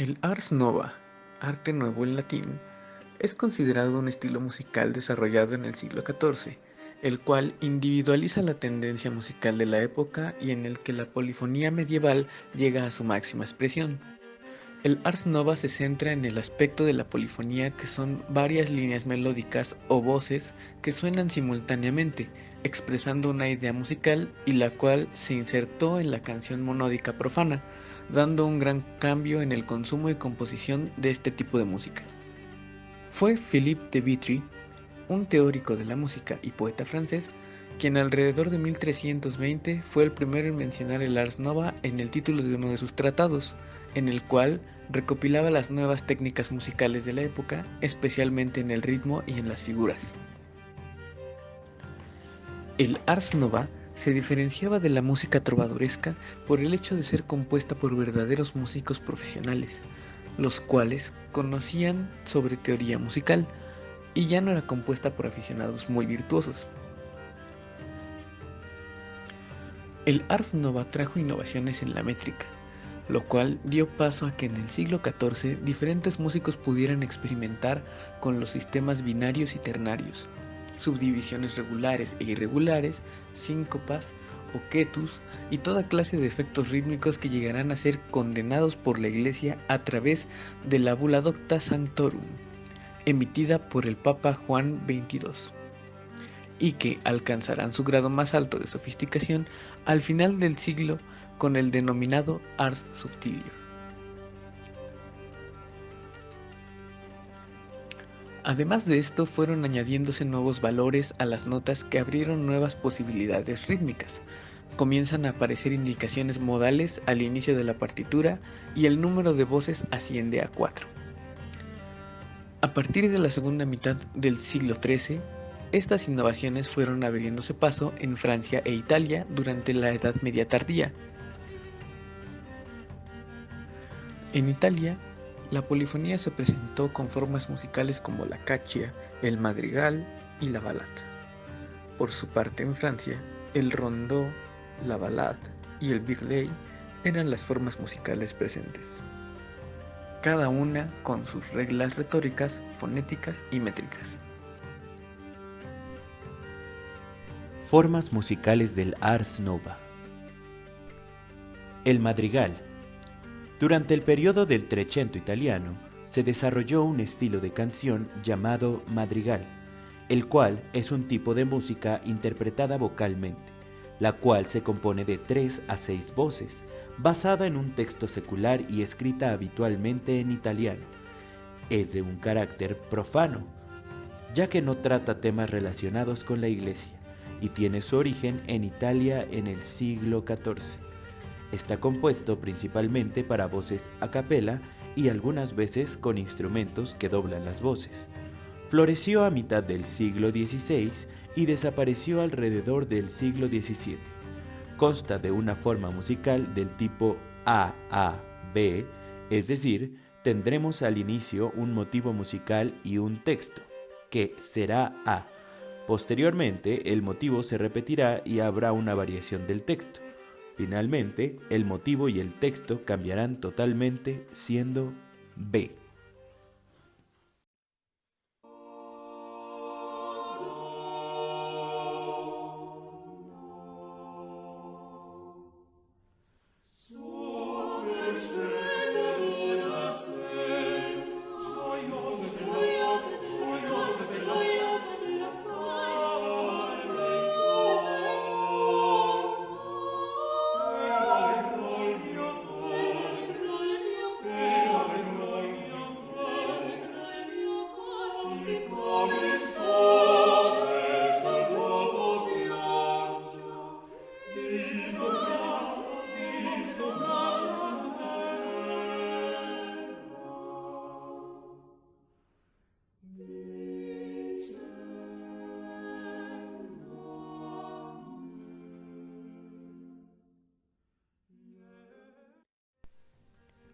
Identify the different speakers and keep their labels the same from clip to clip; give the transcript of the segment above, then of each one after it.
Speaker 1: El Ars Nova, arte nuevo en latín, es considerado un estilo musical desarrollado en el siglo XIV, el cual individualiza la tendencia musical de la época y en el que la polifonía medieval llega a su máxima expresión. El Ars Nova se centra en el aspecto de la polifonía, que son varias líneas melódicas o voces que suenan simultáneamente, expresando una idea musical y la cual se insertó en la canción monódica profana, dando un gran cambio en el consumo y composición de este tipo de música. Fue Philippe de Vitry, un teórico de la música y poeta francés, quien alrededor de 1320 fue el primero en mencionar el Ars Nova en el título de uno de sus tratados, en el cual recopilaba las nuevas técnicas musicales de la época, especialmente en el ritmo y en las figuras. El Ars Nova se diferenciaba de la música trovadoresca por el hecho de ser compuesta por verdaderos músicos profesionales, los cuales conocían sobre teoría musical, y ya no era compuesta por aficionados muy virtuosos. El Ars Nova trajo innovaciones en la métrica, lo cual dio paso a que en el siglo XIV diferentes músicos pudieran experimentar con los sistemas binarios y ternarios, subdivisiones regulares e irregulares, síncopas o quetus y toda clase de efectos rítmicos que llegarán a ser condenados por la Iglesia a través de la Bula Docta Sanctorum, emitida por el Papa Juan XXII, y que alcanzarán su grado más alto de sofisticación al final del siglo con el denominado Ars Subtilior. Además de esto, fueron añadiéndose nuevos valores a las notas que abrieron nuevas posibilidades rítmicas. Comienzan a aparecer indicaciones modales al inicio de la partitura y el número de voces asciende a 4. A partir de la segunda mitad del siglo XIII, estas innovaciones fueron abriéndose paso en Francia e Italia durante la Edad Media tardía. En Italia, la polifonía se presentó con formas musicales como la caccia, el madrigal y la balada. Por su parte, en Francia, el rondó, la ballade y el virelai eran las formas musicales presentes, cada una con sus reglas retóricas, fonéticas y métricas.
Speaker 2: Formas musicales del Ars Nova. El madrigal. Durante el periodo del Trecento italiano, se desarrolló un estilo de canción llamado madrigal, el cual es un tipo de música interpretada vocalmente, la cual se compone de 3 a 6 voces, basada en un texto secular y escrita habitualmente en italiano. Es de un carácter profano, ya que no trata temas relacionados con la Iglesia, y tiene su origen en Italia en el siglo XIV. Está compuesto principalmente para voces a capela y algunas veces con instrumentos que doblan las voces. Floreció a mitad del siglo XVI y desapareció alrededor del siglo XVII. Consta de una forma musical del tipo A-A-B, es decir, tendremos al inicio un motivo musical y un texto, que será A. Posteriormente, el motivo se repetirá y habrá una variación del texto. Finalmente, el motivo y el texto cambiarán totalmente, siendo B.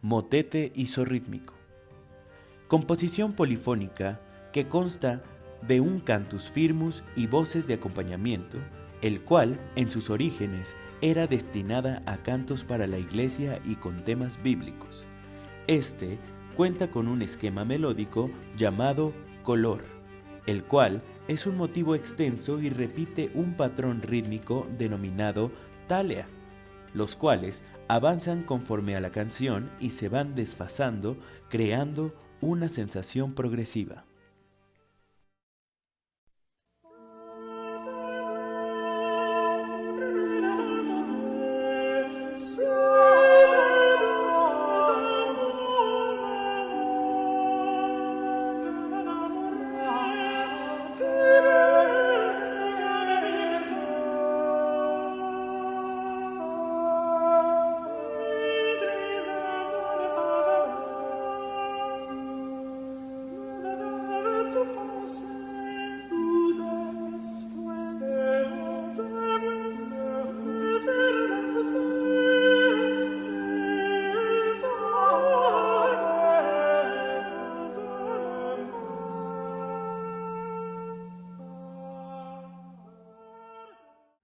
Speaker 2: Motete isorrítmico. Composición polifónica que consta de un cantus firmus y voces de acompañamiento, el cual, en sus orígenes, era destinada a cantos para la iglesia y con temas bíblicos. Este cuenta con un esquema melódico llamado color, el cual es un motivo extenso y repite un patrón rítmico denominado tálea, los cuales avanzan conforme a la canción y se van desfasando, creando una sensación progresiva.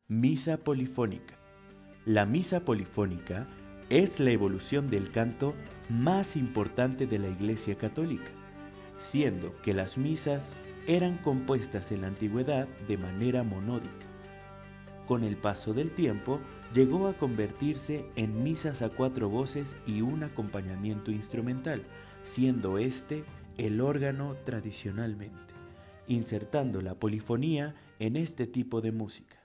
Speaker 2: Misa polifónica. La misa polifónica es la evolución del canto más importante de la Iglesia Católica, siendo que las misas eran compuestas en la antigüedad de manera monódica. Con el paso del tiempo, llegó a convertirse en misas a 4 voces y un acompañamiento instrumental, siendo este el órgano tradicionalmente, insertando la polifonía en este tipo de música.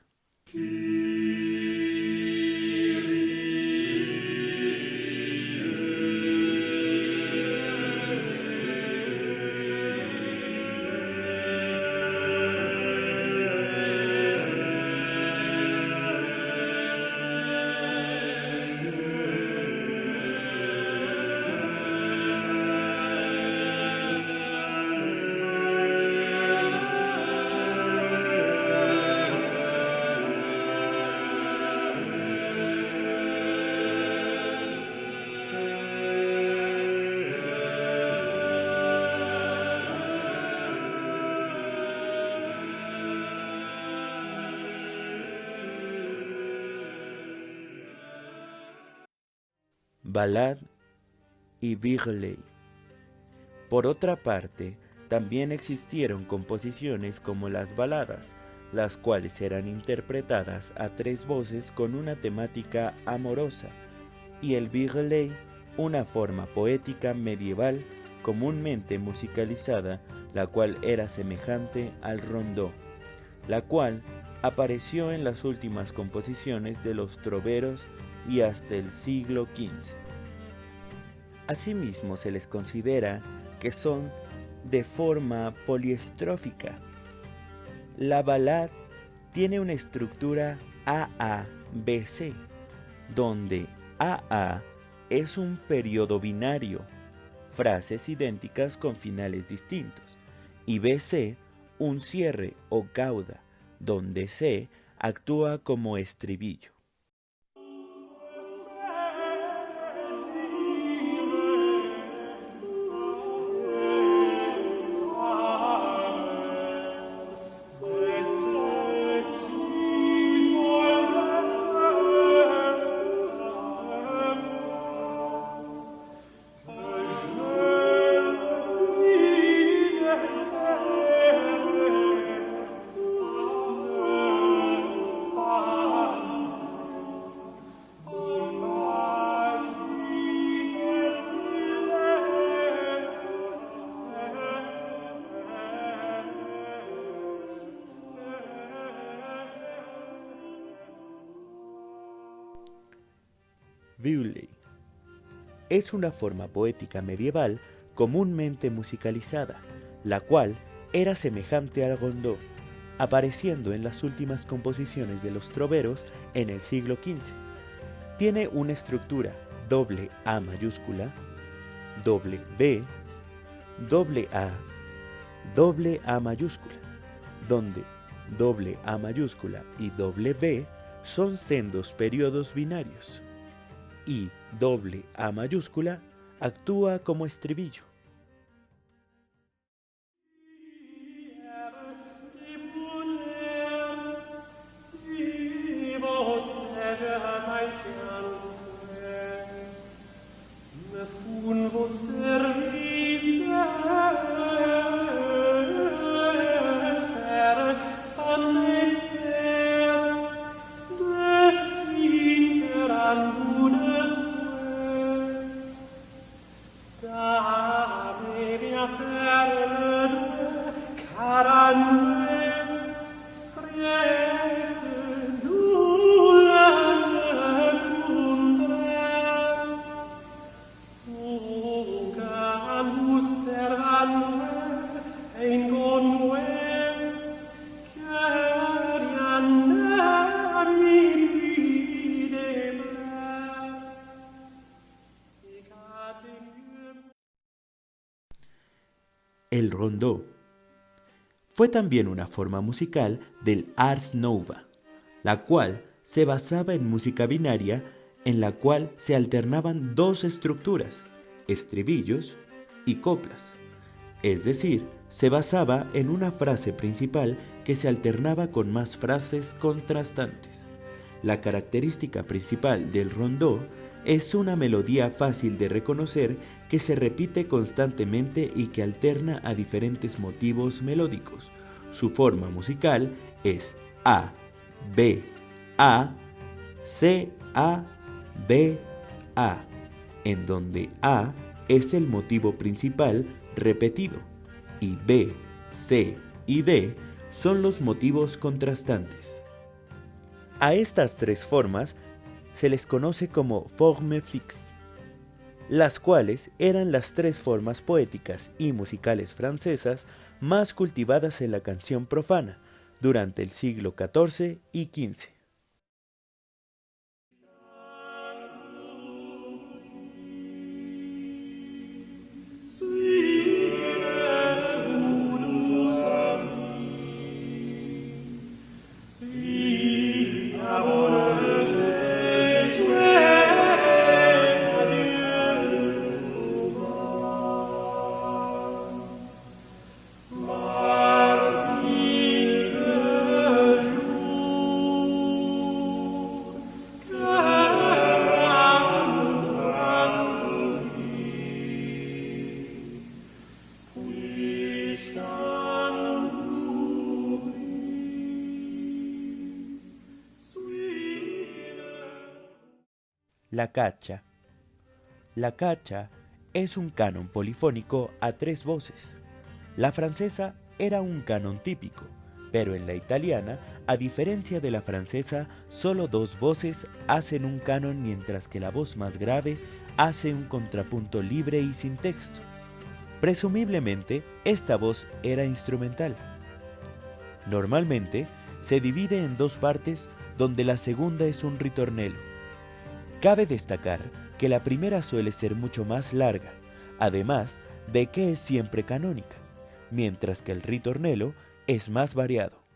Speaker 2: Ballade y virelai. Por otra parte, también existieron composiciones como las baladas, las cuales eran interpretadas a 3 voces con una temática amorosa, y el virelai, una forma poética medieval comúnmente musicalizada, la cual era semejante al rondó, la cual apareció en las últimas composiciones de los troveros y hasta el siglo XV. Asimismo, se les considera que son de forma poliestrófica. La ballade tiene una estructura AA-BC, donde AA es un periodo binario, frases idénticas con finales distintos, y BC un cierre o cauda, donde C actúa como estribillo. Virelai es una forma poética medieval comúnmente musicalizada, la cual era semejante al rondó, apareciendo en las últimas composiciones de los troveros en el siglo XV. Tiene una estructura doble A mayúscula, doble B, doble A mayúscula, donde doble A mayúscula y doble B son sendos periodos binarios, y doble A mayúscula actúa como estribillo.
Speaker 3: Vos
Speaker 2: El rondó fue también una forma musical del Ars Nova, la cual se basaba en música binaria en la cual se alternaban dos estructuras, estribillos y coplas. Es decir, se basaba en una frase principal que se alternaba con más frases contrastantes. La característica principal del rondó es una melodía fácil de reconocer que se repite constantemente y que alterna a diferentes motivos melódicos. Su forma musical es A, B, A, C, A, B, A, en donde A es el motivo principal repetido y B, C y D son los motivos contrastantes. A estas tres formas se les conoce como forme fixe, las cuales eran las tres formas poéticas y musicales francesas más cultivadas en la canción profana durante el siglo XIV y XV. La cacha. La cacha es un canon polifónico a tres voces. La francesa era un canon típico, pero en la italiana, a diferencia de la francesa, solo dos voces hacen un canon mientras que la voz más grave hace un contrapunto libre y sin texto. Presumiblemente, esta voz era instrumental. Normalmente, se divide en dos partes donde la segunda es un ritornello. Cabe destacar que la primera suele ser mucho más larga, además de que es siempre canónica, mientras que el ritornello es más variado.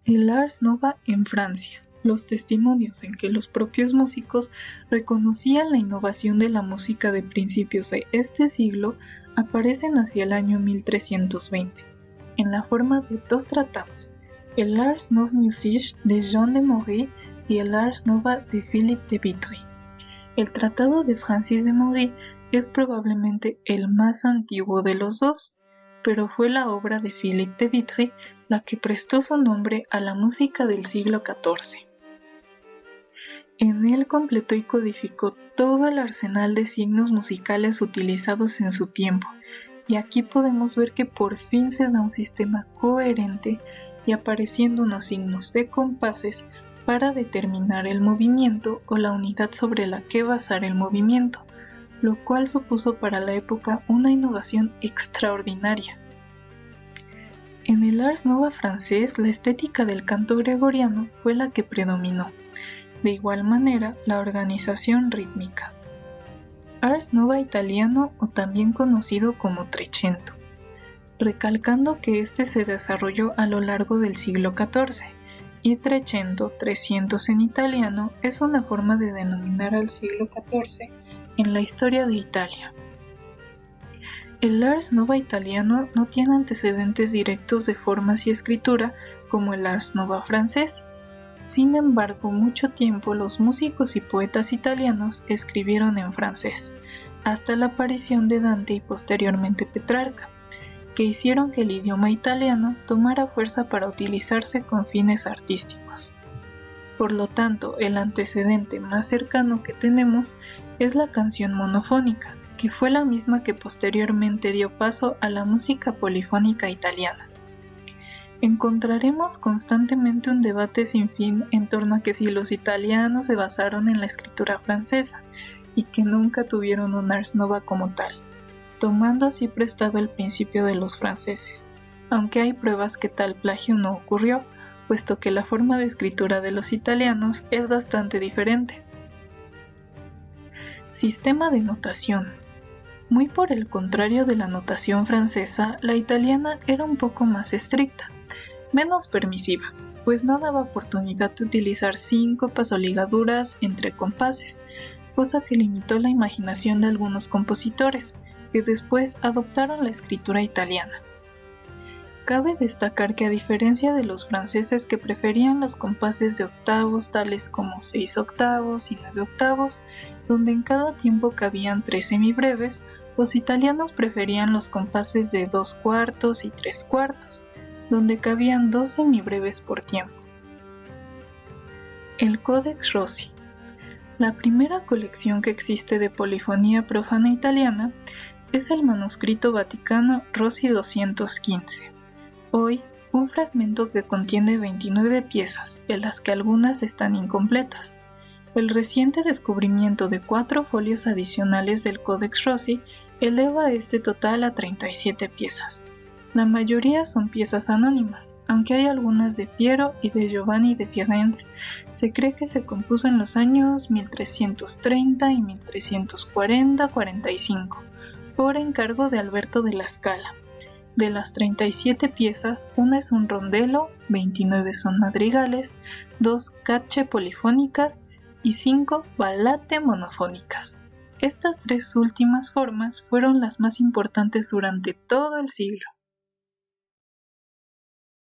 Speaker 3: El Ars Nova en Francia. Los testimonios en que los propios músicos reconocían la innovación de la música de principios de este siglo aparecen hacia el año 1320, en la forma de dos tratados, el Ars Nova Musique de Jean de Maury y el Ars Nova de Philippe de Vitry. El tratado de Francis de Maury es probablemente el más antiguo de los dos, pero fue la obra de Philippe de Vitry la que prestó su nombre a la música del siglo XIV. En él completó y codificó todo el arsenal de signos musicales utilizados en su tiempo, y aquí podemos ver que por fin se da un sistema coherente y apareciendo unos signos de compases para determinar el movimiento o la unidad sobre la que basar el movimiento, lo cual supuso para la época una innovación extraordinaria. En el Ars Nova francés, la estética del canto gregoriano fue la que predominó. De igual manera, la organización rítmica. Ars Nova italiano o también conocido como Trecento. recalcando que este se desarrolló a lo largo del siglo XIV, y Trecento, 300 en italiano, es una forma de denominar al siglo XIV en la historia de Italia. El Ars Nova italiano no tiene antecedentes directos de formas y escritura como el Ars Nova francés. Sin embargo, mucho tiempo los músicos y poetas italianos escribieron en francés, hasta la aparición de Dante y posteriormente Petrarca, que hicieron que el idioma italiano tomara fuerza para utilizarse con fines artísticos. Por lo tanto, el antecedente más cercano que tenemos es la canción monofónica, que fue la misma que posteriormente dio paso a la música polifónica italiana. Encontraremos constantemente un debate sin fin en torno a que si los italianos se basaron en la escritura francesa y que nunca tuvieron un Ars Nova como tal, tomando así prestado el principio de los franceses, aunque hay pruebas que tal plagio no ocurrió, puesto que la forma de escritura de los italianos es bastante diferente. Sistema de notación. Muy por el contrario de la notación francesa, la italiana era un poco más estricta, menos permisiva, pues no daba oportunidad de utilizar síncopas o ligaduras entre compases, cosa que limitó la imaginación de algunos compositores, que después adoptaron la escritura italiana. Cabe destacar que a diferencia de los franceses que preferían los compases de octavos tales como 6 octavos y 9 octavos, donde en cada tiempo cabían 3 semibreves, los italianos preferían los compases de 2 cuartos y 3 cuartos, donde cabían 2 semibreves por tiempo. El Codex Rossi. La primera colección que existe de polifonía profana italiana es el manuscrito vaticano Rossi 215. Hoy, un fragmento que contiene 29 piezas, de las que algunas están incompletas. El reciente descubrimiento de 4 folios adicionales del Codex Rossi eleva este total a 37 piezas. La mayoría son piezas anónimas, aunque hay algunas de Piero y de Giovanni de Firenze. Se cree que se compuso en los años 1330 y 1340-45, por encargo de Alberto de la Scala. De las 37 piezas, una es un rondello, 29 son madrigales, 2 cacce polifónicas y 5 ballate monofónicas. Estas 3 últimas formas fueron las más importantes durante todo el siglo.